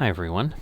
Hi everyone,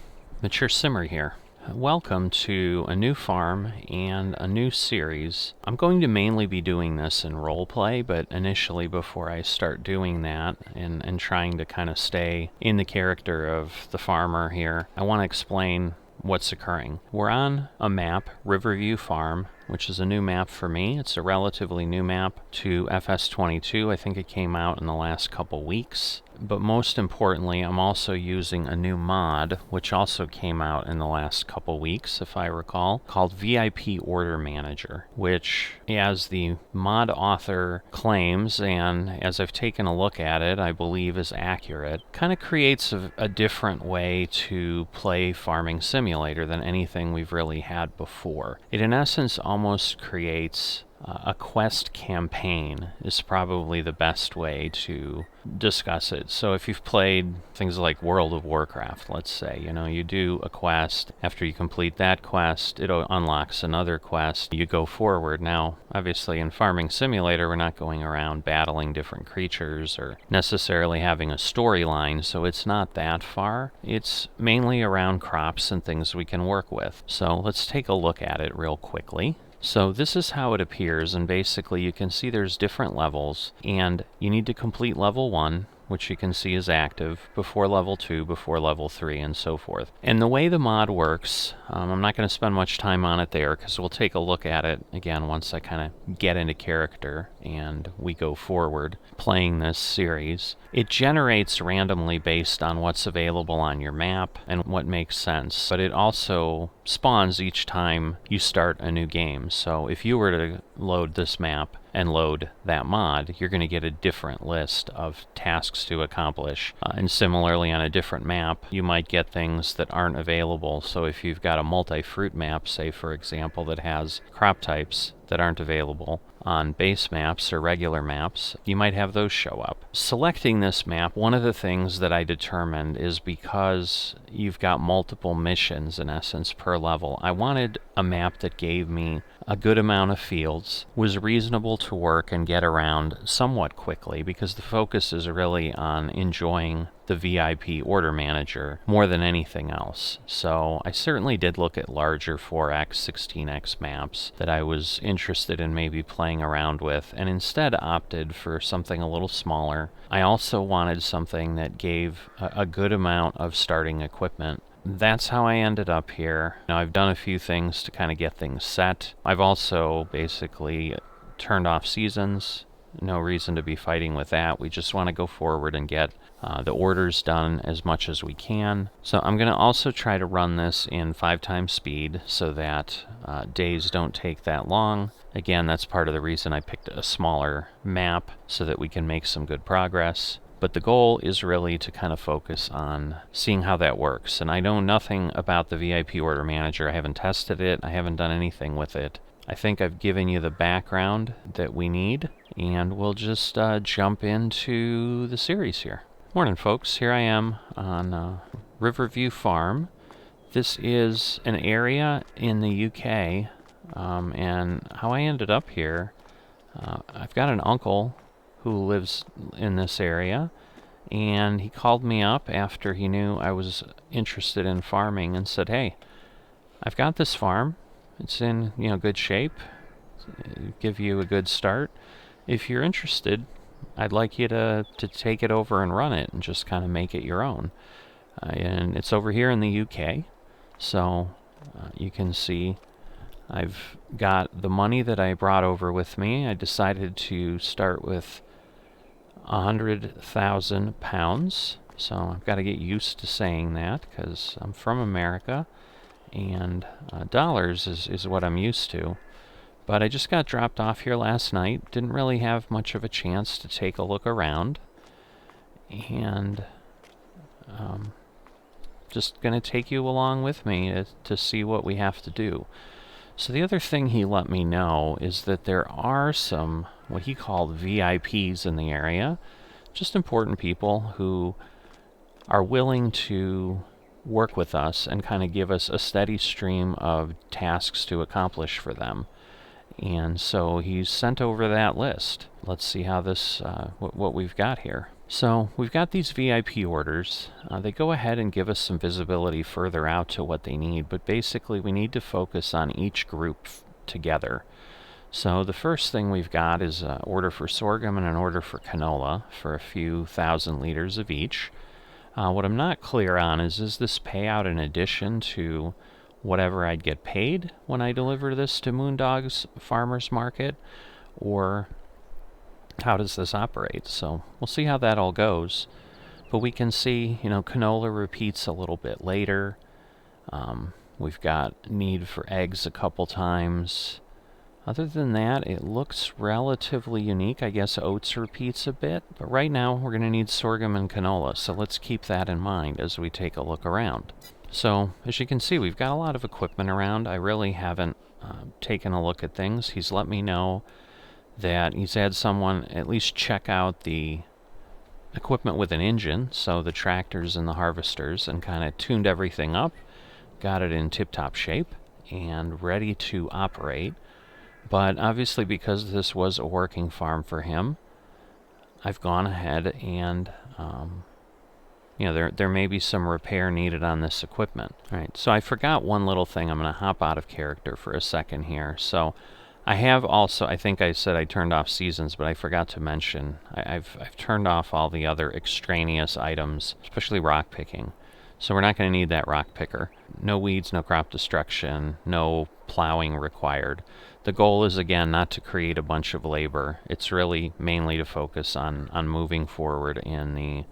Mature Simmer here. Welcome to a new farm and a new series. I'm going to mainly be doing this in roleplay, but initially before I start doing that and trying to kind of stay in the character of the farmer here, I want to explain what's occurring. We're on a map, Riverview Farm, which is a new map for me. It's a relatively new map to FS22. I think it came out in the last couple weeks. But most importantly, I'm also using a new mod, which also came out in the last couple weeks, if I recall, called VIP Order Manager, which, as the mod author claims, and as I've taken a look at it, I believe is accurate, kind of creates a different way to play Farming Simulator than anything we've really had before. It, in essence, almost creates a quest campaign is probably the best way to discuss it. So if you've played things like World of Warcraft, let's say, you do a quest. After you complete that quest, it unlocks another quest. You go forward. Now, obviously in Farming Simulator, we're not going around battling different creatures or necessarily having a storyline, so it's not that far. It's mainly around crops and things we can work with. So let's take a look at it real quickly. So this is how it appears, and basically you can see there's different levels, and you need to complete level 1, which you can see is active, before level 2, before level 3, and so forth. And the way the mod works, I'm not going to spend much time on it there, because we'll take a look at it again once I kind of get into character and we go forward playing this series. It generates randomly based on what's available on your map and what makes sense, but it also spawns each time you start a new game. So if you were to load this map and load that mod, you're going to get a different list of tasks to accomplish. And similarly, on a different map, you might get things that aren't available. So if you've got a multi-fruit map, say for example, that has crop types that aren't available on base maps or regular maps, you might have those show up. Selecting this map, one of the things that I determined is because you've got multiple missions in essence per level, I wanted a map that gave me a good amount of fields, was reasonable to work and get around somewhat quickly, because the focus is really on enjoying the VIP Order Manager more than anything else. So I certainly did look at larger 4x, 16x maps that I was interested in maybe playing around with, and instead opted for something a little smaller. I also wanted something that gave a good amount of starting equipment. That's how I ended up here. Now, I've done a few things to kind of get things set. I've also basically turned off seasons. No reason to be fighting with that. We just want to go forward and get the orders done as much as we can. So I'm going to also try to run this in 5 times speed so that days don't take that long. Again, that's part of the reason I picked a smaller map so that we can make some good progress. But the goal is really to kind of focus on seeing how that works. And I know nothing about the VIP Order Manager. I haven't tested it. I haven't done anything with it. I think I've given you the background that we need, and we'll just jump into the series here. Morning, folks. Here I am on Riverview Farm. This is an area in the UK, and how I ended up here, I've got an uncle who lives in this area, and he called me up after he knew I was interested in farming and said, "Hey, I've got this farm. It's in good shape. Give you a good start. If you're interested, I'd like you to take it over and run it and just kind of make it your own." And it's over here in the UK, so you can see I've got the money that I brought over with me. I decided to start with £100,000, so I've got to get used to saying that because I'm from America, and dollars is what I'm used to. But I just got dropped off here last night. Didn't really have much of a chance to take a look around, and just going to take you along with me to see what we have to do. So the other thing he let me know is that there are some what he called VIPs in the area, just important people who are willing to work with us and kind of give us a steady stream of tasks to accomplish for them. And so he's sent over that list. Let's see how this, what we've got here. So we've got these VIP orders. They go ahead and give us some visibility further out to what they need, but basically we need to focus on each group together. So the first thing we've got is an order for sorghum and an order for canola for a few thousand liters of each. What I'm not clear on is this payout in addition to whatever I'd get paid when I deliver this to Moondog's Farmers Market, or how does this operate? So we'll see how that all goes. But we can see, canola repeats a little bit later. We've got need for eggs a couple times. Other than that, it looks relatively unique. I guess oats repeats a bit, but right now we're going to need sorghum and canola, so let's keep that in mind as we take a look around. So, as you can see, we've got a lot of equipment around. I really haven't taken a look at things. He's let me know that he's had someone at least check out the equipment with an engine, so the tractors and the harvesters, and kind of tuned everything up, got it in tip-top shape, and ready to operate. But obviously, because this was a working farm for him, I've gone ahead and, there may be some repair needed on this equipment. All right, so I forgot one little thing. I'm going to hop out of character for a second here. So I have also, I think I said I turned off seasons, but I forgot to mention, I've turned off all the other extraneous items, especially rock picking. So we're not going to need that rock picker. No weeds, no crop destruction, no plowing required. The goal is, again, not to create a bunch of labor. It's really mainly to focus on moving forward in the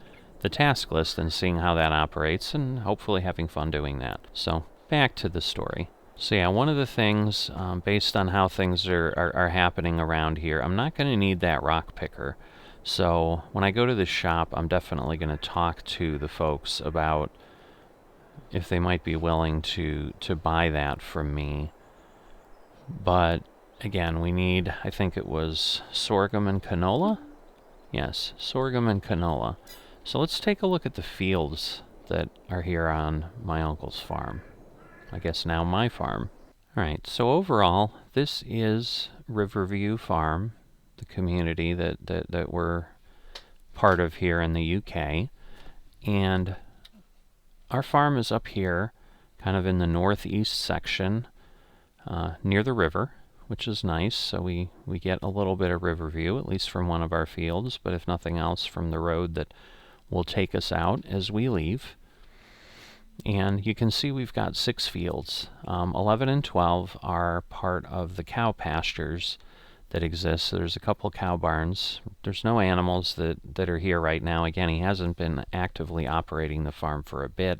task list and seeing how that operates and hopefully having fun doing that. So back to the story. So yeah, one of the things, based on how things are happening around here, I'm not going to need that rock picker. So when I go to the shop, I'm definitely going to talk to the folks about if they might be willing to buy that from me. But again, we need, I think it was sorghum and canola? Yes, sorghum and canola. So let's take a look at the fields that are here on my uncle's farm. I guess now my farm. Alright, so overall, this is Riverview Farm, the community that we're part of here in the UK. And our farm is up here, kind of in the northeast section, near the river, which is nice. So we get a little bit of river view, at least from one of our fields, but if nothing else, from the road that will take us out as we leave. And you can see we've got 6 fields. 11 and 12 are part of the cow pastures that exist. So there's a couple cow barns. There's no animals that are here right now. Again, he hasn't been actively operating the farm for a bit.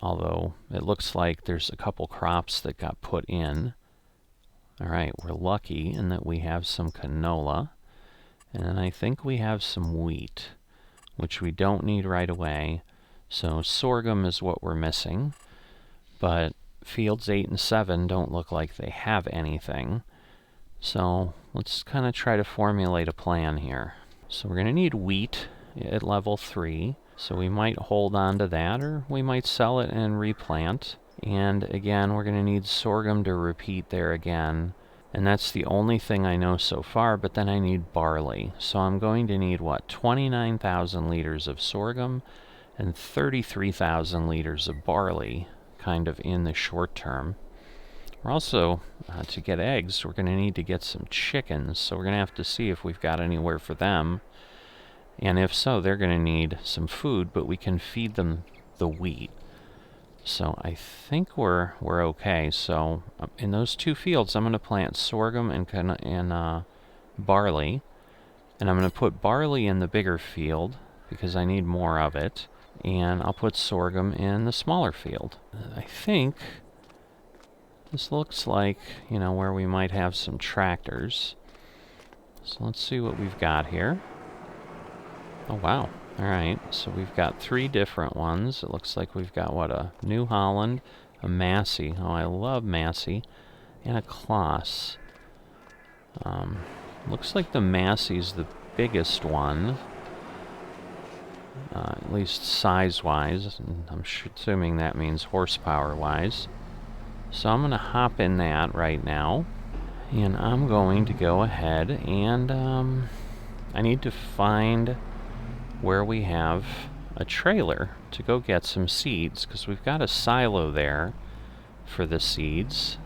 Although it looks like there's a couple crops that got put in. Alright, we're lucky in that we have some canola, and I think we have some wheat, which we don't need right away. So sorghum is what we're missing, but fields 8 and 7 don't look like they have anything. So let's kind of try to formulate a plan here. So we're going to need wheat at level 3. So we might hold on to that, or we might sell it and replant. And again, we're going to need sorghum to repeat there again. And that's the only thing I know so far, but then I need barley. So I'm going to need, 29,000 liters of sorghum and 33,000 liters of barley, kind of in the short term. We're also, to get eggs, we're going to need to get some chickens. So we're going to have to see if we've got anywhere for them. And if so, they're going to need some food, but we can feed them the wheat. So I think we're okay. So in those 2 fields, I'm going to plant sorghum and barley. And I'm going to put barley in the bigger field because I need more of it. And I'll put sorghum in the smaller field. I think this looks like, where we might have some tractors. So let's see what we've got here. Oh, wow. Alright, so we've got 3 different ones. It looks like we've got, a New Holland, a Massey. Oh, I love Massey. And a Kloss. Looks like the Massey's the biggest one. At least size-wise. I'm assuming that means horsepower-wise. So I'm going to hop in that right now. And I'm going to go ahead and I need to find where we have a trailer to go get some seeds, because we've got a silo there for the seeds.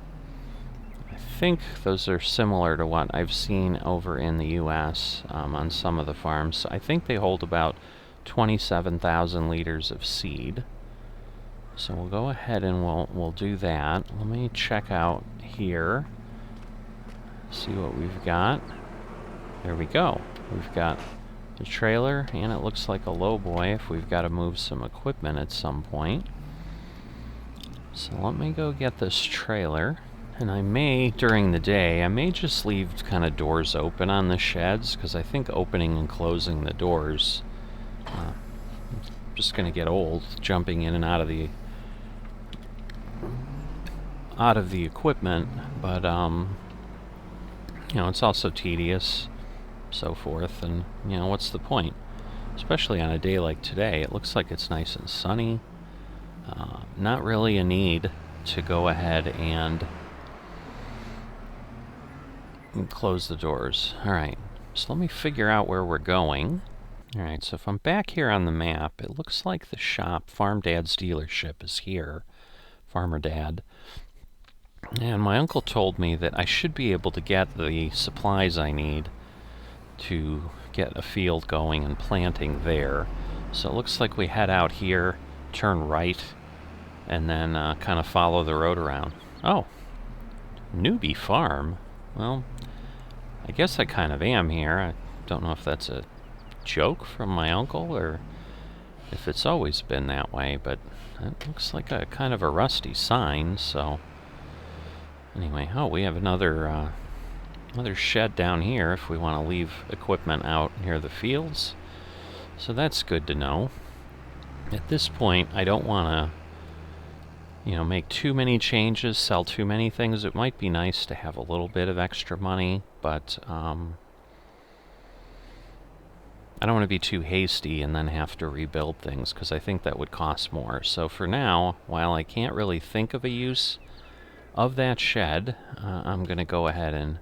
I think those are similar to what I've seen over in the US on some of the farms. I think they hold about 27,000 liters of seed. So we'll go ahead and we'll do that. Let me check out here, see what we've got. There we go. We've got the trailer, and it looks like a lowboy if we've got to move some equipment at some point. So let me go get this trailer. And I may, during the day, I may just leave kind of doors open on the sheds, because I think opening and closing the doors, just going to get old, jumping in and out of the equipment. But you know, it's also tedious, so forth, and you know, what's the point? Especially on a day like today, it looks like it's nice and sunny. Not really a need to go ahead and close the doors. Alright, so let me figure out where we're going. Alright, so if I'm back here on the map, it looks like the shop, Farm Dad's dealership, is here. Farmer Dad. And my uncle told me that I should be able to get the supplies I need to get a field going and planting there. So it looks like we head out here, turn right, and then kind of follow the road around. Oh, Newbie Farm? Well, I guess I kind of am here. I don't know if that's a joke from my uncle or if it's always been that way, but it looks like a kind of a rusty sign, so anyway. Oh, we have another shed down here if we want to leave equipment out near the fields, so that's good to know. At this point, I don't want to, you know, make too many changes, sell too many things. It might be nice to have a little bit of extra money, but I don't want to be too hasty and then have to rebuild things, because I think that would cost more. So for now, while I can't really think of a use of that shed, I'm going to go ahead and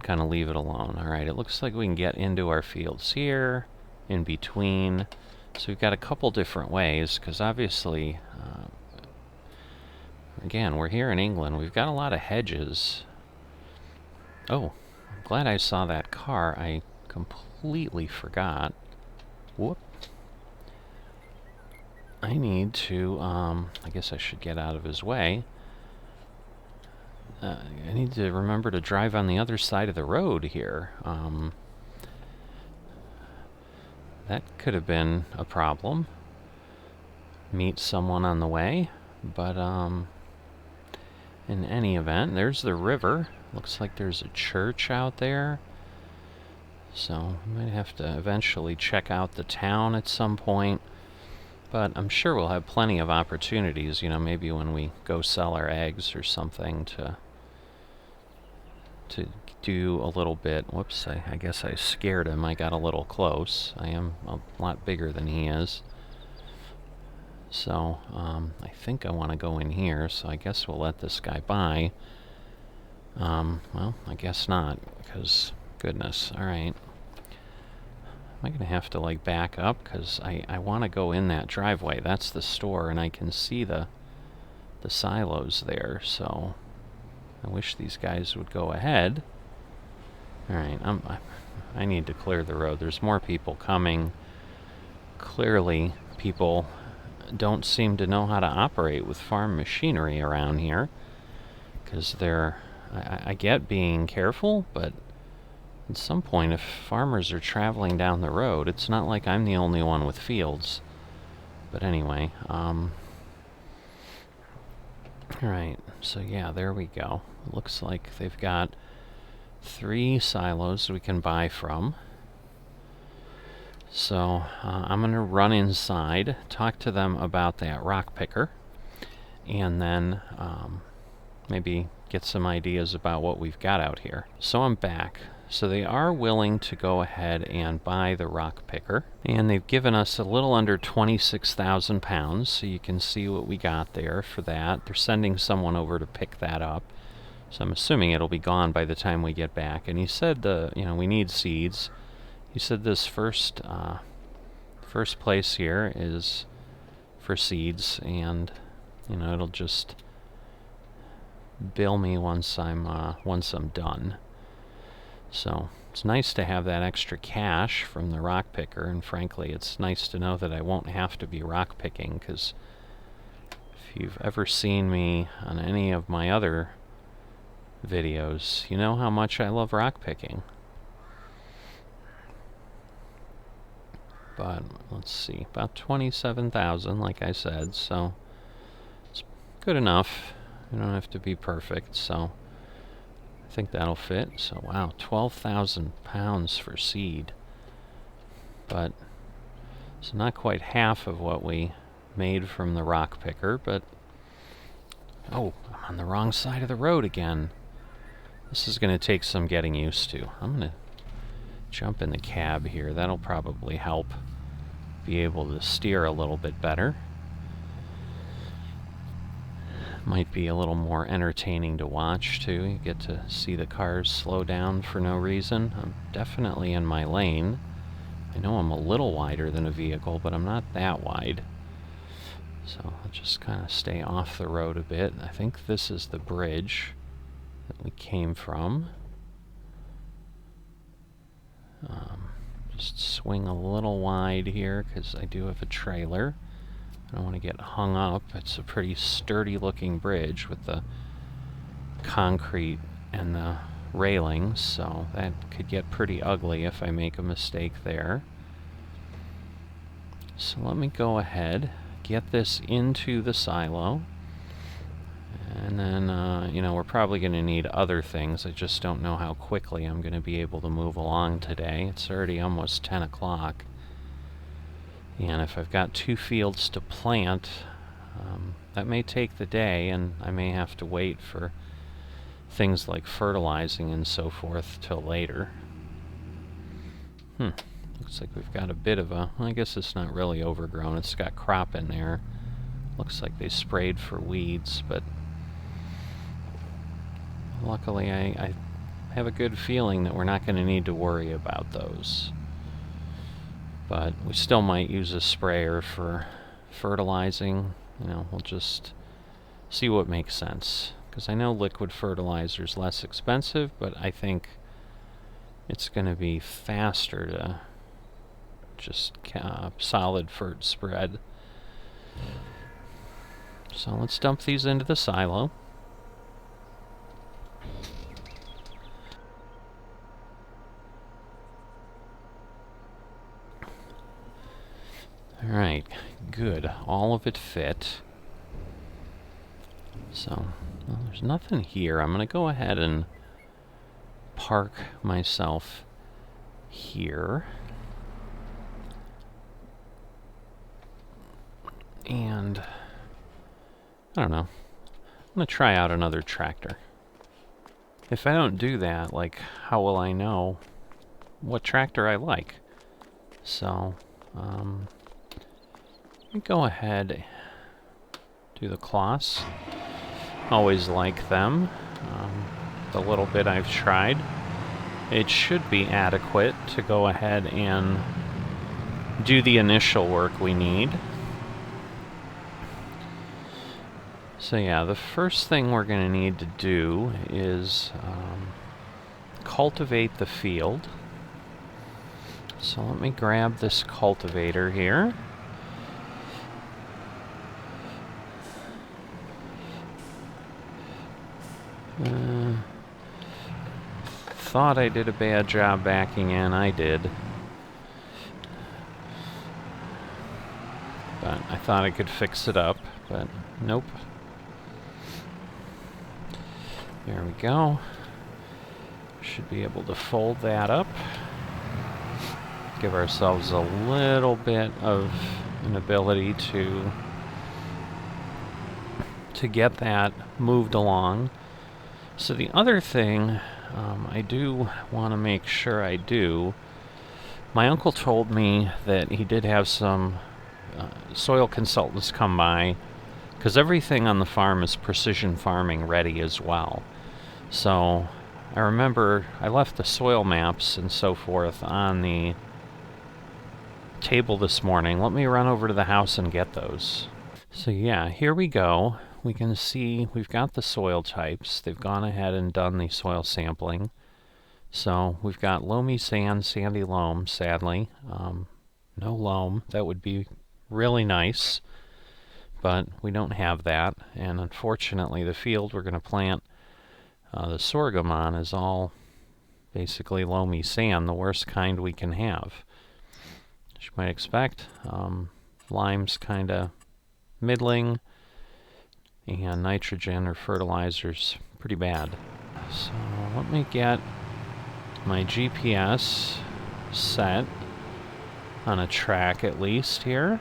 kind of leave it alone. Alright, it looks like we can get into our fields here, in between. So we've got a couple different ways, because obviously, again, we're here in England. We've got a lot of hedges. Oh, I'm glad I saw that car. I completely forgot. Whoop. I need to, I guess I should get out of his way. I need to remember to drive on the other side of the road here. That could have been a problem. Meet someone on the way, but in any event, there's the river. Looks like there's a church out there. So we might have to eventually check out the town at some point. But I'm sure we'll have plenty of opportunities, you know, maybe when we go sell our eggs or something to do a little bit. Whoops, I guess I scared him. I got a little close. I am a lot bigger than he is. So, I think I want to go in here, so I guess we'll let this guy by. Well, I guess not, because, goodness, alright. Am I going to have to, like, back up? Because I want to go in that driveway. That's the store, and I can see the silos there, so I wish these guys would go ahead. Alright, I need to clear the road. There's more people coming. Clearly, people don't seem to know how to operate with farm machinery around here, because I get being careful, but at some point, if farmers are traveling down the road, it's not like I'm the only one with fields. But anyway, alright, so yeah, there we go. Looks like they've got 3 silos we can buy from. So I'm going to run inside, talk to them about that rock picker, and then maybe get some ideas about what we've got out here. So I'm back. So they are willing to go ahead and buy the rock picker, and they've given us a little under 26,000 pounds, so you can see what we got there for that. They're sending someone over to pick that up, so I'm assuming it'll be gone by the time we get back. And he said, you know, we need seeds. He said this first place here is for seeds, and you know, it'll just bill me once I'm done. So it's nice to have that extra cash from the rock picker, and frankly, it's nice to know that I won't have to be rock picking, because if you've ever seen me on any of my other videos, you know how much I love rock picking. But let's see, about 27,000, like I said, so it's good enough. You don't have to be perfect, so I think that'll fit. So wow, 12,000 pounds for seed. But it's not quite half of what we made from the rock picker, but oh, I'm on the wrong side of the road again. This is going to take some getting used to. I'm going to jump in the cab here. That'll probably help be able to steer a little bit better. Might be a little more entertaining to watch too. You get to see the cars slow down for no reason. I'm definitely in my lane. I know I'm a little wider than a vehicle, but I'm not that wide. So I'll just kind of stay off the road a bit. I think this is the bridge that we came from. Just swing a little wide here because I do have a trailer. I don't want to get hung up. It's a pretty sturdy looking bridge with the concrete and the railings, so that could get pretty ugly if I make a mistake there. So let me go ahead, get this into the silo, and then you know, we're probably going to need other things. I just don't know how quickly I'm going to be able to move along today. It's already almost 10 o'clock. And if I've got 2 fields to plant, that may take the day, and I may have to wait for things like fertilizing and so forth till later. Looks like we've got a bit of a, I guess it's not really overgrown, it's got crop in there. Looks like they sprayed for weeds, but luckily I have a good feeling that we're not going to need to worry about those. But we still might use a sprayer for fertilizing. You know, we'll just see what makes sense. Because I know liquid fertilizer is less expensive, but I think it's going to be faster to just solid fert spread. So let's dump these into the silo. Alright, good. All of it fit. So, well, there's nothing here. I'm going to go ahead and park myself here. And, I don't know. I'm going to try out another tractor. If I don't do that, like, how will I know what tractor I like? So, go ahead, do the Kloss. Always like them. The little bit I've tried, it should be adequate to go ahead and do the initial work we need. So yeah, the first thing we're going to need to do is cultivate the field. So let me grab this cultivator here. Thought I did a bad job backing in. I did. But I thought I could fix it up, but nope. There we go. Should be able to fold that up. Give ourselves a little bit of an ability to get that moved along. So the other thing I do want to make sure I do, my uncle told me that he did have some soil consultants come by, because everything on the farm is precision farming ready as well. So I remember I left the soil maps and so forth on the table this morning. Let me run over to the house and get those. So yeah, here we go. We can see we've got the soil types. They've gone ahead and done the soil sampling. So we've got loamy sand, sandy loam, sadly. No loam. That would be really nice, but we don't have that. And unfortunately, the field we're going to plant the sorghum on is all basically loamy sand, the worst kind we can have. As you might expect, lime's kind of middling, and nitrogen or fertilizer's pretty bad. So let me get my GPS set on a track at least here.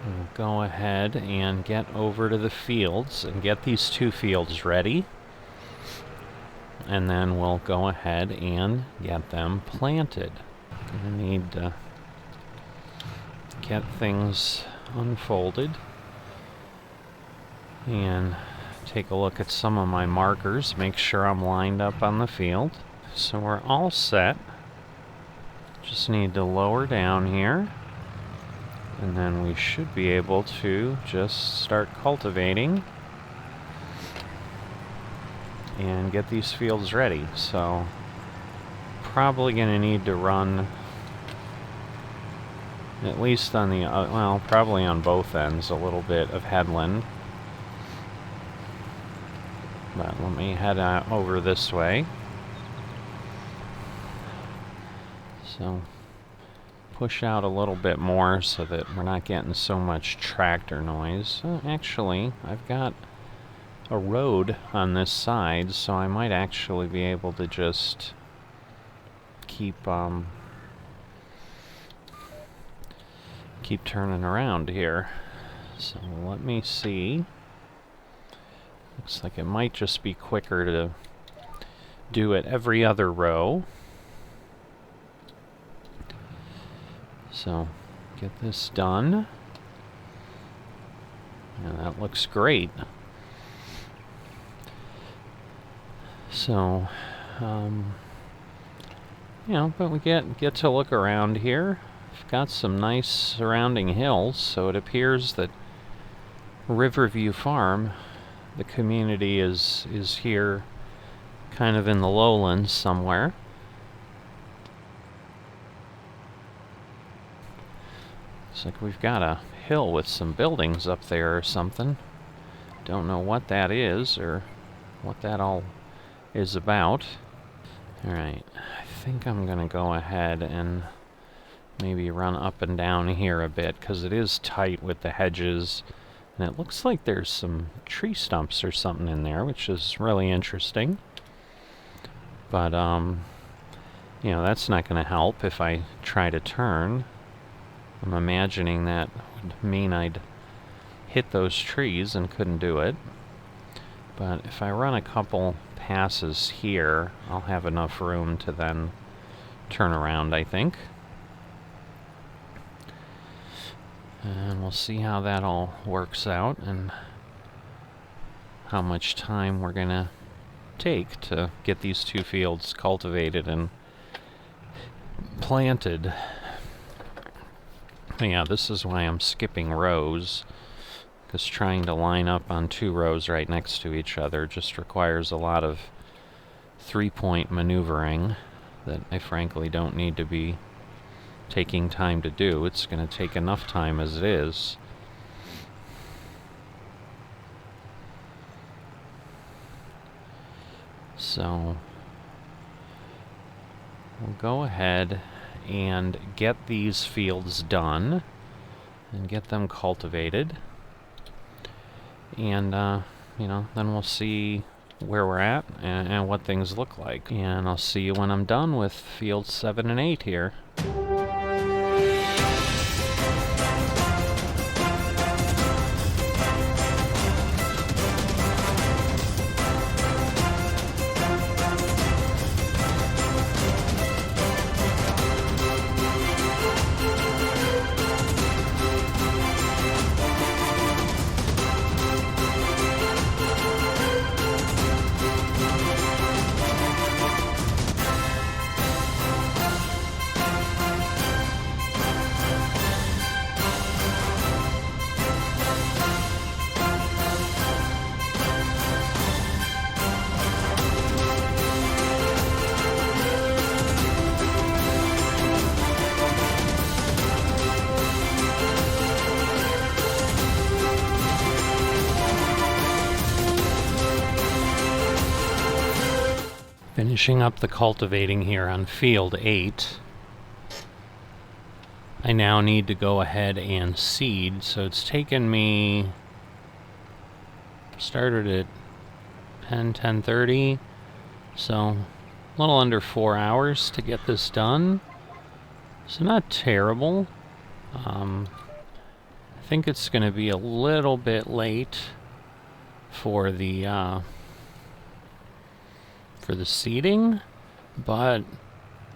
We'll go ahead and get over to the fields and get these 2 fields ready. And then we'll go ahead and get them planted. Gonna need to get things unfolded and take a look at some of my markers, make sure I'm lined up on the field. So we're all set. Just need to lower down here, and then we should be able to just start cultivating and get these fields ready. So probably going to need to run at least on the, well, probably on both ends, a little bit of headland. But let me head over this way. So push out a little bit more so that we're not getting so much tractor noise. Actually, I've got a road on this side, so I might actually be able to just keep turning around here. So let me see. Looks like it might just be quicker to do it every other row. So get this done. And that looks great. So, you know, but we get to look around here. We've got some nice surrounding hills, so it appears that Riverview Farm, the community is here kind of in the lowlands somewhere. Looks like we've got a hill with some buildings up there or something. Don't know what that is or what that all is about. Alright, I think I'm gonna go ahead and maybe run up and down here a bit, because it is tight with the hedges, and it looks like there's some tree stumps or something in there, which is really interesting. But you know, that's not gonna help if I try to turn. I'm imagining that would mean I'd hit those trees and couldn't do it. But if I run a couple passes here, I'll have enough room to then turn around, I think. And we'll see how that all works out and how much time we're gonna take to get these 2 fields cultivated and planted. Yeah, this is why I'm skipping rows, because trying to line up on 2 rows right next to each other just requires a lot of 3-point maneuvering that I frankly don't need to be taking time to do. It's going to take enough time as it is. So we'll go ahead and get these fields done and get them cultivated. And, you know, then we'll see where we're at and what things look like. And I'll see you when I'm done with fields 7 and 8 here. Finishing up the cultivating here on field 8. I now need to go ahead and seed, so it's taken me, started at 10:30, so a little under 4 hours to get this done. So not terrible. I think it's going to be a little bit late for the seeding, but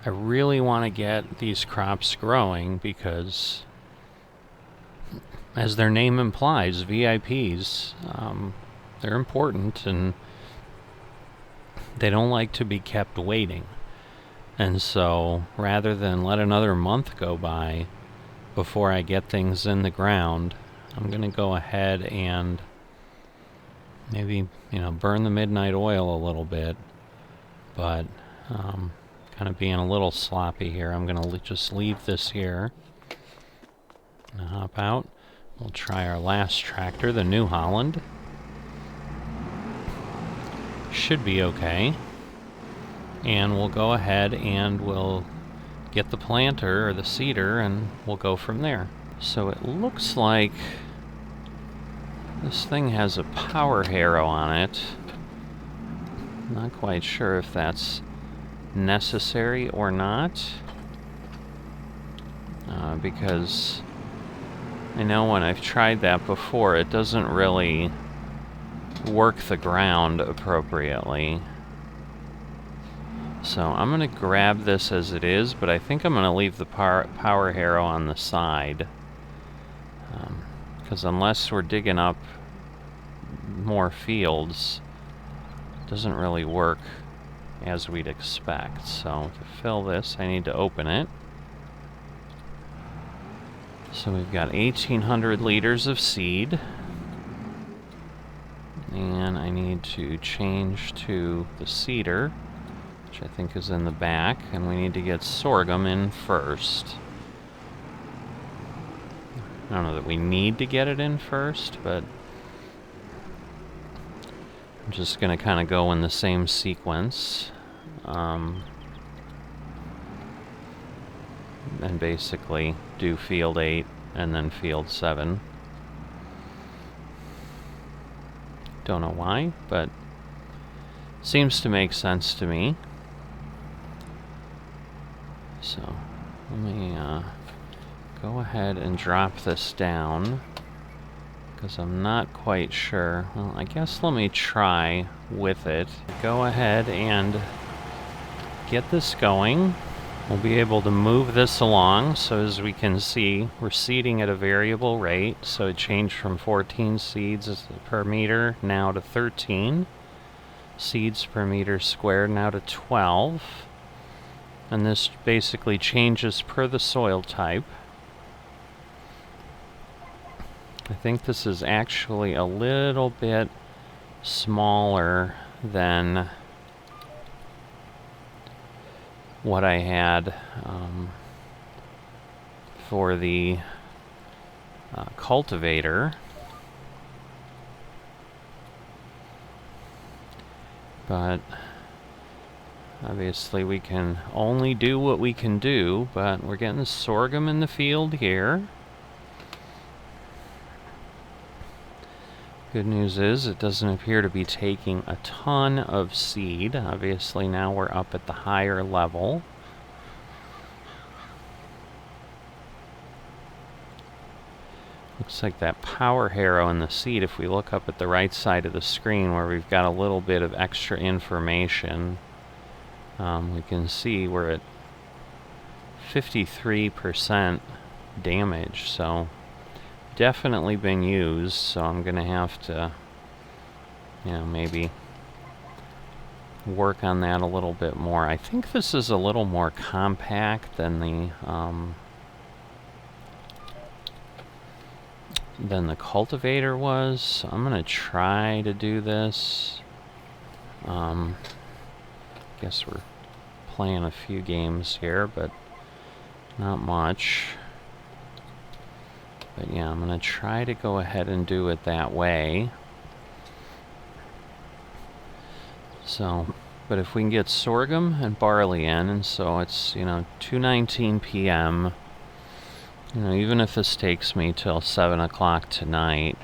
I really want to get these crops growing because, as their name implies, VIPs, they're important and they don't like to be kept waiting. And so, rather than let another month go by before I get things in the ground, I'm going to go ahead and maybe, burn the midnight oil a little bit, but kind of being a little sloppy here. I'm going to just leave this here and hop out. We'll try our last tractor, the New Holland. Should be okay. And we'll go ahead and we'll get the planter or the seeder and we'll go from there. So it looks like this thing has a power harrow on it. Not quite sure if that's necessary or not, because I know when I've tried that before, it doesn't really work the ground appropriately. So I'm going to grab this as it is, but I think I'm going to leave the power harrow on the side, because unless we're digging up more fields, it doesn't really work as we'd expect. So to fill this, I need to open it. So we've got 1,800 liters of seed, and I need to change to the seeder, which I think is in the back, and we need to get sorghum in first. I don't know that we need to get it in first, but I'm just going to kind of go in the same sequence. And basically do field 8 and then field 7. Don't know why, but seems to make sense to me. So let me go ahead and drop this down, because I'm not quite sure. Well, I guess let me try with it. Go ahead and get this going. We'll be able to move this along, so as we can see, we're seeding at a variable rate, so it changed from 14 seeds per meter now to 13. Seeds per meter squared now to 12. And this basically changes per the soil type. I think this is actually a little bit smaller than what I had for the cultivator. But obviously we can only do what we can do, but we're getting sorghum in the field here. Good news is it doesn't appear to be taking a ton of seed. Obviously now we're up at the higher level. Looks like that power harrow in the seed, if we look up at the right side of the screen where we've got a little bit of extra information, we can see we're at 53% damage, so definitely been used. So I'm gonna have to, maybe work on that a little bit more. I think this is a little more compact than the cultivator was. So I'm gonna try to do this. Guess we're playing a few games here, but not much. But yeah, I'm going to try to go ahead and do it that way. So But if we can get sorghum and barley in, and so it's, 2:19 p.m., even if this takes me till 7 o'clock tonight,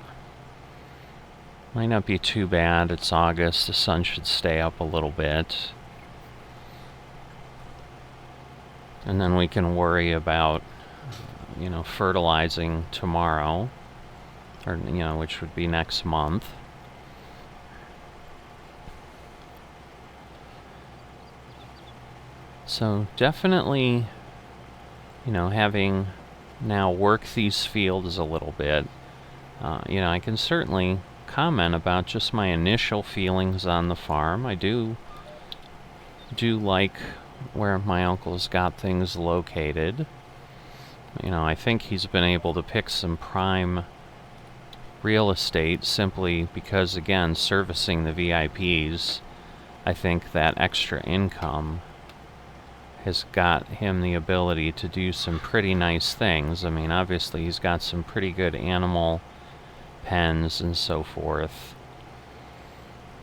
might not be too bad. It's August, the sun should stay up a little bit. And then we can worry about, fertilizing tomorrow, or, which would be next month. So definitely, having now worked these fields a little bit, I can certainly comment about just my initial feelings on the farm. I do like where my uncle's got things located. I think he's been able to pick some prime real estate simply because, again, servicing the VIPs, I think that extra income has got him the ability to do some pretty nice things. I mean, obviously he's got some pretty good animal pens and so forth.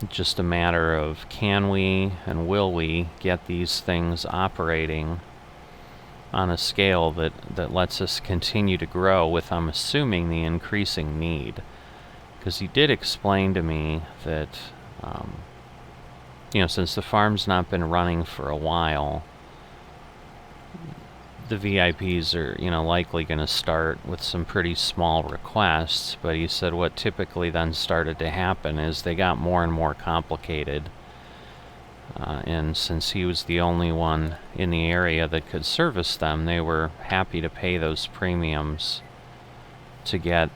Just a matter of, can we and will we get these things operating on a scale that lets us continue to grow with, I'm assuming, the increasing need. Because he did explain to me that, since the farm's not been running for a while, the VIPs are, likely going to start with some pretty small requests, but he said what typically then started to happen is they got more and more complicated. And since he was the only one in the area that could service them, they were happy to pay those premiums to get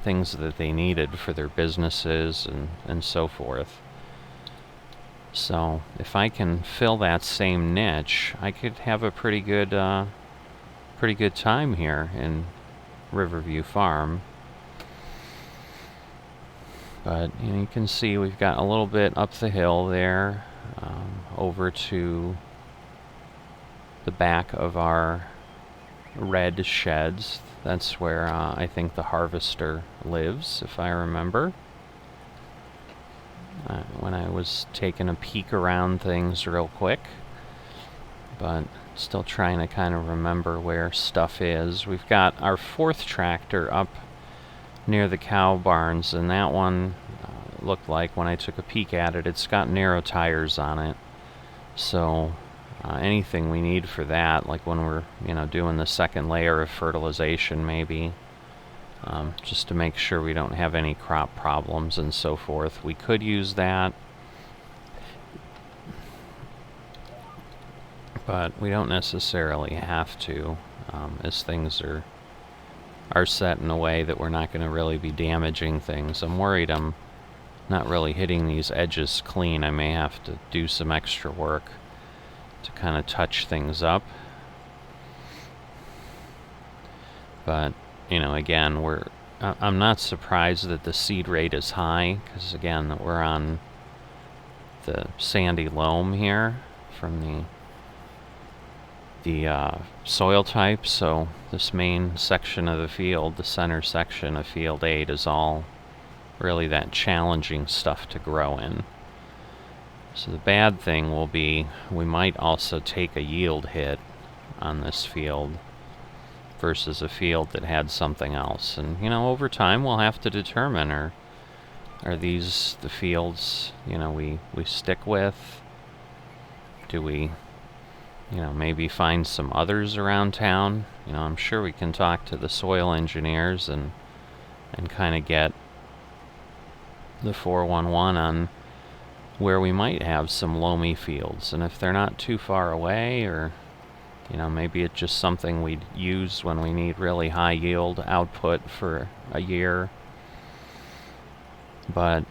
things that they needed for their businesses and so forth. So if I can fill that same niche, I could have a pretty good time here in Riverview Farm. But you can see we've got a little bit up the hill there, over to the back of our red sheds. That's where I think the harvester lives, if I remember. When I was taking a peek around things real quick, but still trying to kind of remember where stuff is. We've got our fourth tractor up near the cow barns, and that one looked like, when I took a peek at it, it's got narrow tires on it. So anything we need for that, like when we're doing the second layer of fertilization, maybe. Just to make sure we don't have any crop problems and so forth. We could use that, but we don't necessarily have to, as things are set in a way that we're not going to really be damaging things. I'm worried I'm not really hitting these edges clean. I may have to do some extra work to kind of touch things up. But again, I'm not surprised that the seed rate is high, because again, we're on the sandy loam here from the soil type. So this main section of the field, the center section of field 8, is all really that challenging stuff to grow in. So the bad thing will be we might also take a yield hit on this field versus a field that had something else. And over time we'll have to determine, are these the fields we stick with? Do we maybe find some others around town? I'm sure we can talk to the soil engineers and kind of get the 411 on where we might have some loamy fields, and if they're not too far away, or maybe it's just something we'd use when we need really high yield output for a year. But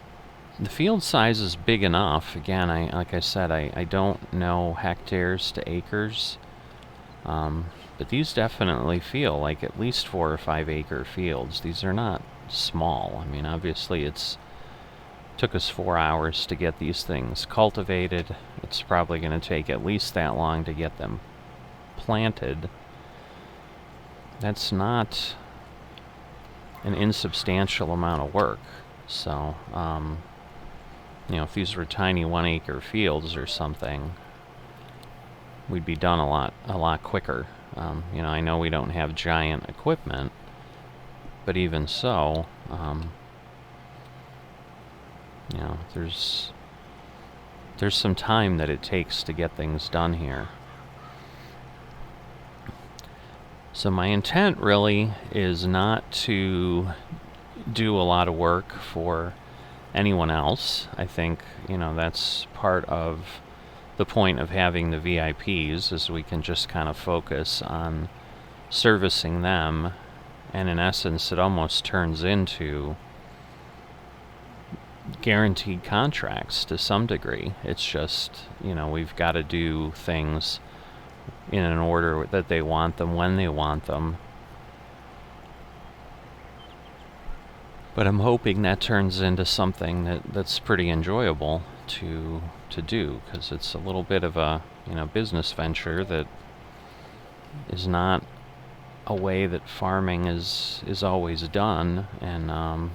the field size is big enough. Again, like I said, I don't know hectares to acres, but these definitely feel like at least 4 or 5 acre fields. These are not small. I mean, obviously it took us 4 hours to get these things cultivated. It's probably going to take at least that long to get them planted. That's not an insubstantial amount of work. So You know, if these were tiny 1-acre fields or something, we'd be done a lot quicker. You know, I know we don't have giant equipment, but even so, you know, there's some time that it takes to get things done here. So my intent really is not to do a lot of work for anyone else. I think, you know, that's part of the point of having the VIPs, is we can just kind of focus on servicing them, and in essence it almost turns into guaranteed contracts to some degree. It's just, you know, we've got to do things in an order that they want them, when they want them. But I'm hoping that turns into something that's pretty enjoyable to do, because it's a little bit of a, you know, business venture that is not a way that farming is always done, and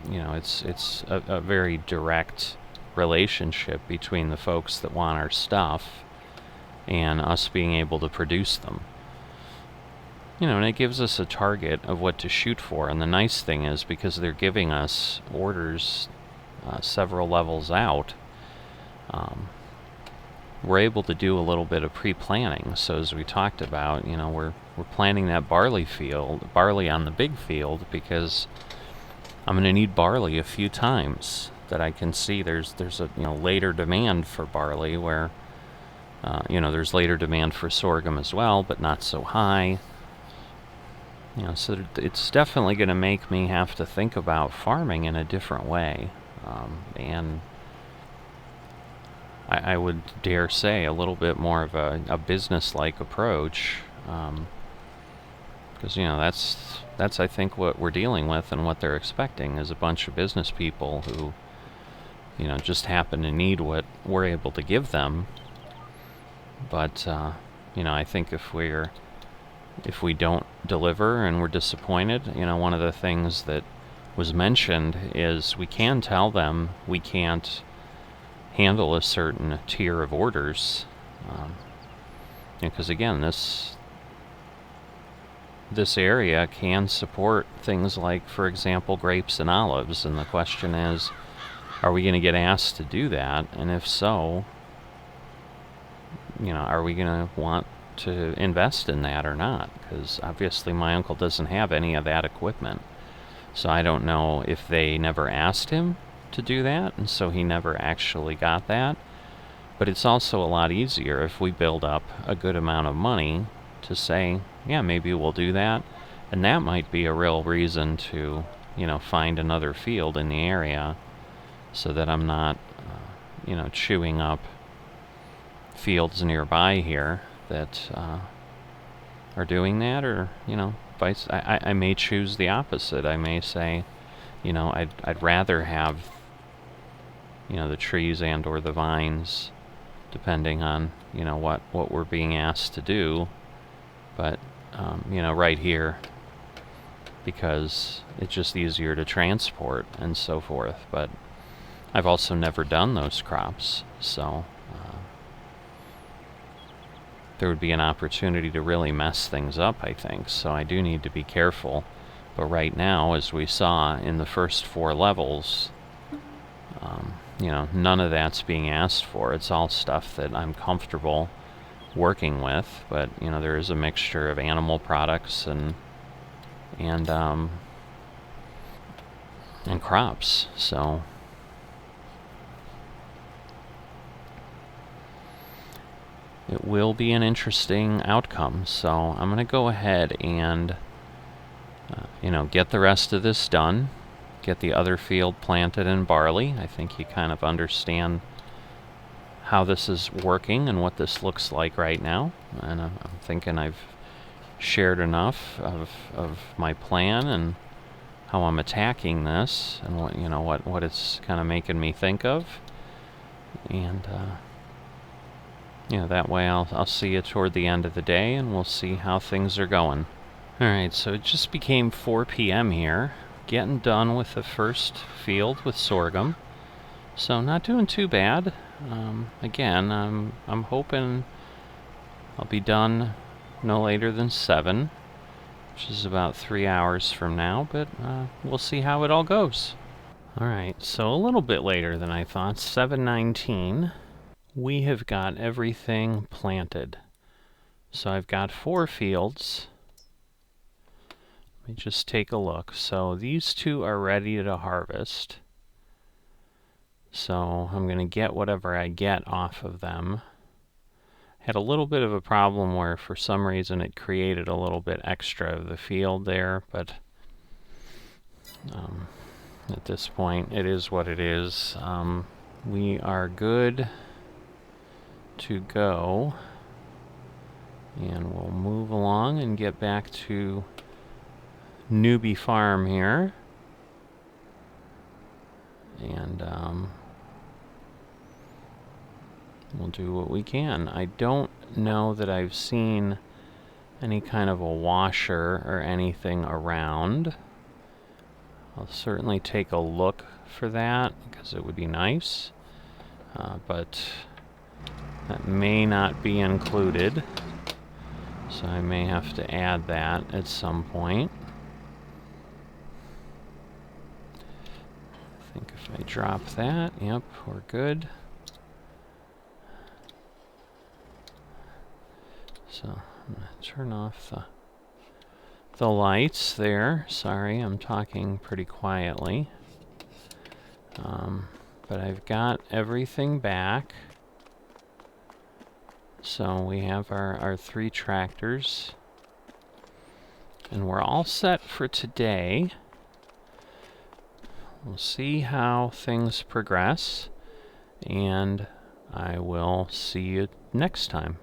you know, it's a very direct relationship between the folks that want our stuff and us being able to produce them. You know, and it gives us a target of what to shoot for. And the nice thing is, because they're giving us orders several levels out, we're able to do a little bit of pre-planning. So as we talked about, you know, we're planting that barley on the big field, because I'm going to need barley a few times. That I can see there's a, you know, later demand for barley, where you know, there's later demand for sorghum as well, but not so high. You know, so it's definitely going to make me have to think about farming in a different way, and I would dare say a little bit more of a business-like approach, because, you know, that's I think what we're dealing with, and what they're expecting is a bunch of business people who, you know, just happen to need what we're able to give them. But you know, I think if we don't deliver and we're disappointed, you know, one of the things that was mentioned is we can tell them we can't handle a certain tier of orders, because again, this area can support things like, for example, grapes and olives, and the question is, are we going to get asked to do that? And if so, you know, are we going to want to invest in that or not? Because obviously my uncle doesn't have any of that equipment. So I don't know if they never asked him to do that, and so he never actually got that. But it's also a lot easier if we build up a good amount of money to say, yeah, maybe we'll do that. And that might be a real reason to, you know, find another field in the area, so that I'm not, you know, chewing up fields nearby here that are doing that, or, you know, I may choose the opposite. I may say, you know, I'd rather have, you know, the trees and or the vines, depending on, you know, what we're being asked to do, but you know, right here, because it's just easier to transport and so forth. But I've also never done those crops, so there would be an opportunity to really mess things up, I think. So I do need to be careful. But right now, as we saw in the first 4 levels, you know, none of that's being asked for. It's all stuff that I'm comfortable working with. But, you know, there is a mixture of animal products and crops. So it will be an interesting outcome. So I'm going to go ahead and, you know, get the rest of this done, get the other field planted in barley. I think you kind of understand how this is working and what this looks like right now. And I'm thinking I've shared enough of my plan and how I'm attacking this, and what, you know, what it's kind of making me think of. And you know, that way I'll see you toward the end of the day, and we'll see how things are going. Alright, so it just became 4 p.m. here. getting done with the first field with sorghum. So not doing too bad. Again, I'm hoping I'll be done no later than 7, which is about 3 hours from now, but we'll see how it all goes. Alright, so a little bit later than I thought, 7:19. We have got everything planted. So I've got 4 fields. Let me just take a look. So these 2 are ready to harvest. So I'm going to get whatever I get off of them. Had a little bit of a problem where for some reason it created a little bit extra of the field there, but at this point it is what it is. We are good to go, and we'll move along and get back to Newbie Farm here. And we'll do what we can. I don't know that I've seen any kind of a washer or anything around. I'll certainly take a look for that because it would be nice, but that may not be included, so I may have to add that at some point. I think if I drop that, yep, we're good. So I'm going to turn off the lights there. Sorry, I'm talking pretty quietly. But I've got everything back. So we have our 3 tractors. And we're all set for today. We'll see how things progress. And I will see you next time.